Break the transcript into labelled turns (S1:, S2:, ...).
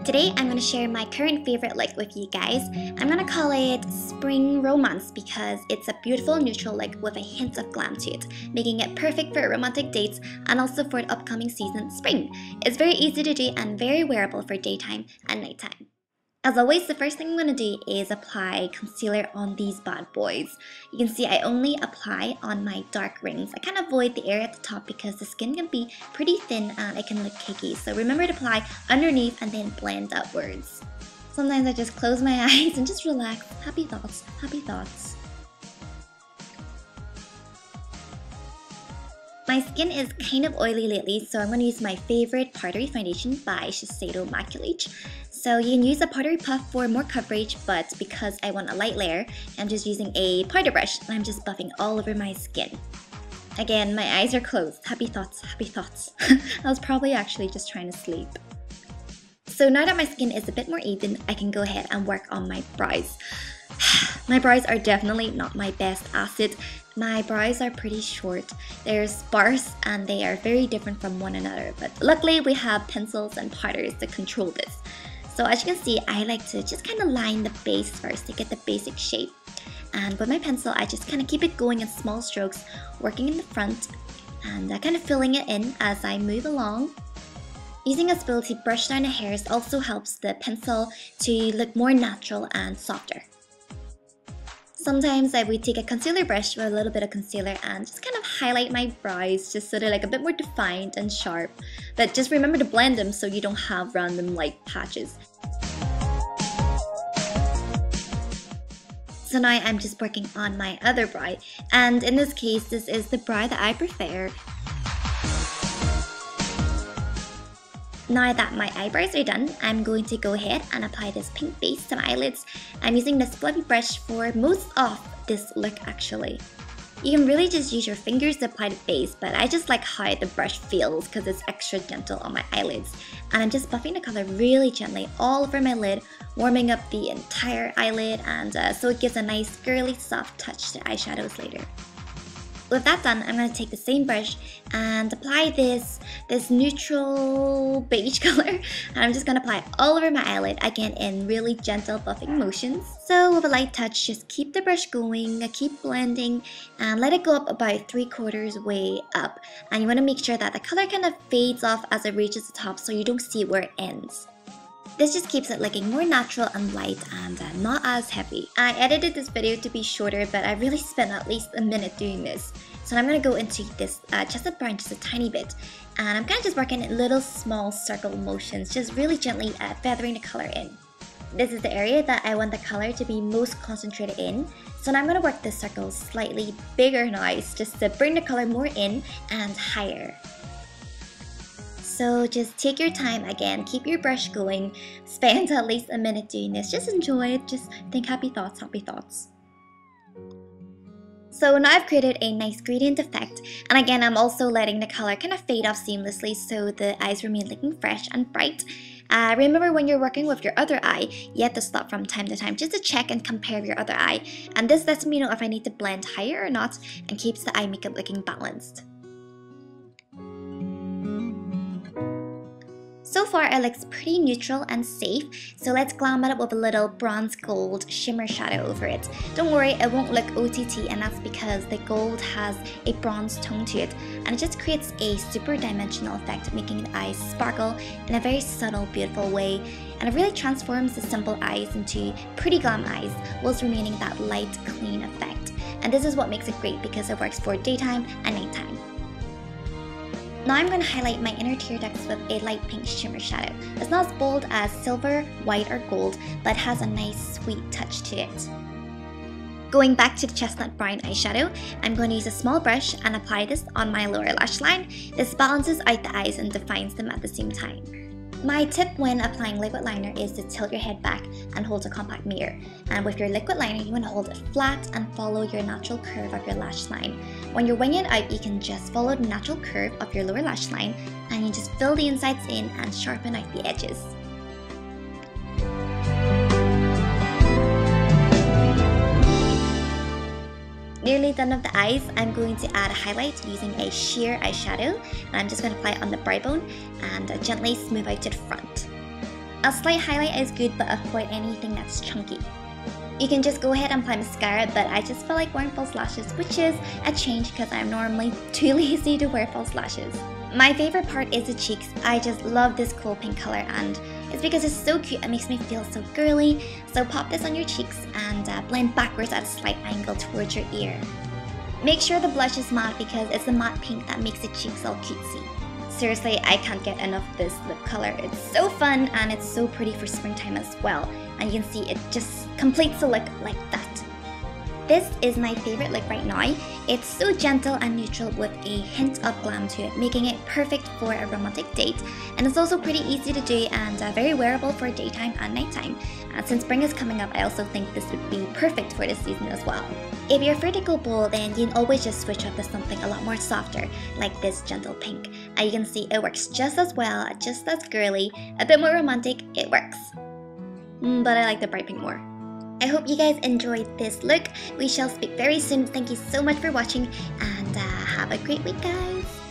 S1: Today, I'm going to share my current favorite look with you guys. I'm going to call it Spring Romance because it's a beautiful neutral look with a hint of glam to it, making it perfect for romantic dates and also for the upcoming season, spring. It's very easy to do and very wearable for daytime and nighttime. As always, the first thing I'm going to do is apply concealer on these bad boys. You can see I only apply on my dark rings. I kind of avoid the area at the top because the skin can be pretty thin and it can look cakey. So remember to apply underneath and then blend upwards. Sometimes I just close my eyes and just relax. Happy thoughts, happy thoughts. My skin is kind of oily lately, so I'm going to use my favorite powdery foundation by Shu Uemura. So you can use a powdery puff for more coverage, but because I want a light layer, I'm just using a powder brush and I'm just buffing all over my skin. Again, my eyes are closed. Happy thoughts, happy thoughts. I was probably actually just trying to sleep. So now that my skin is a bit more even, I can go ahead and work on my brows. My brows are definitely not my best asset. My brows are pretty short. They're sparse and they are very different from one another, but luckily we have pencils and powders to control this. So as you can see, I like to just kind of line the base first to get the basic shape. And with my pencil, I just kind of keep it going in small strokes, working in the front and kind of filling it in as I move along. Using a spool to brush down the hairs also helps the pencil to look more natural and softer. Sometimes I would take a concealer brush with a little bit of concealer and just kind of highlight my brows just so they're like a bit more defined and sharp. But just remember to blend them so you don't have random light patches. So now I'm just working on my other brow, and in this case this is the brow that I prefer. Now that my eyebrows are done, I'm going to go ahead and apply this pink base to my eyelids. I'm using this fluffy brush for most of this look actually. You can really just use your fingers to apply the base, but I just like how the brush feels because it's extra gentle on my eyelids. And I'm just buffing the color really gently all over my lid, warming up the entire eyelid, and so it gives a nice girly soft touch to eyeshadows later. With that done, I'm going to take the same brush and apply this neutral beige color, and I'm just going to apply it all over my eyelid, again in really gentle buffing motions. So with a light touch, just keep the brush going, keep blending, and let it go up about 3/4 way up. And you want to make sure that the color kind of fades off as it reaches the top so you don't see where it ends. This just keeps it looking more natural and light and not as heavy. I edited this video to be shorter, but I really spent at least a minute doing this. So I'm going to go into this chestnut brown just a tiny bit, and I'm kind of just working in little small circle motions, just really gently feathering the color in. This is the area that I want the color to be most concentrated in. So now I'm going to work the circles slightly bigger now, just to bring the color more in and higher. So just take your time again, keep your brush going, spend at least a minute doing this, just enjoy it, just think happy thoughts, happy thoughts. So now I've created a nice gradient effect, and again I'm also letting the color kind of fade off seamlessly so the eyes remain looking fresh and bright. Remember when you're working with your other eye, you have to stop from time to time just to check and compare your other eye, and this lets me know if I need to blend higher or not and keeps the eye makeup looking balanced. So far it looks pretty neutral and safe, so let's glam it up with a little bronze gold shimmer shadow over it. Don't worry, it won't look OTT, and that's because the gold has a bronze tone to it, and it just creates a super dimensional effect, making the eyes sparkle in a very subtle, beautiful way, and it really transforms the simple eyes into pretty glam eyes whilst remaining that light, clean effect. And this is what makes it great because it works for daytime and nighttime. Now I'm going to highlight my inner tear ducts with a light pink shimmer shadow. It's not as bold as silver, white or gold, but has a nice sweet touch to it. Going back to the chestnut brown eyeshadow, I'm going to use a small brush and apply this on my lower lash line. This balances out the eyes and defines them at the same time. My tip when applying liquid liner is to tilt your head back and hold a compact mirror. And with your liquid liner, you want to hold it flat and follow your natural curve of your lash line. When you're winging it out, you can just follow the natural curve of your lower lash line, and you just fill the insides in and sharpen out the edges. Nearly done with the eyes, I'm going to add a highlight using a sheer eyeshadow, and I'm just going to apply it on the brow bone and gently smooth out to the front. A slight highlight is good, but avoid anything that's chunky. You can just go ahead and apply mascara, but I just felt like wearing false lashes, which is a change because I'm normally too lazy to wear false lashes. My favorite part is the cheeks. I just love this cool pink color, and it's because it's so cute. It makes me feel so girly. So pop this on your cheeks and blend backwards at a slight angle towards your ear. Make sure the blush is matte because it's the matte pink that makes the cheeks all cutesy. Seriously, I can't get enough of this lip color. It's so fun and it's so pretty for springtime as well. And you can see it just completes the look like that. This is my favorite look right now. It's so gentle and neutral with a hint of glam to it, making it perfect for a romantic date. And it's also pretty easy to do and very wearable for daytime and nighttime. Since spring is coming up, I also think this would be perfect for this season as well. If you're afraid to go bold, then you can always just switch up to something a lot more softer, like this gentle pink. And you can see it works just as well, just as girly, a bit more romantic, it works. But I like the bright pink more. I hope you guys enjoyed this look. We shall speak very soon. Thank you so much for watching and have a great week, guys.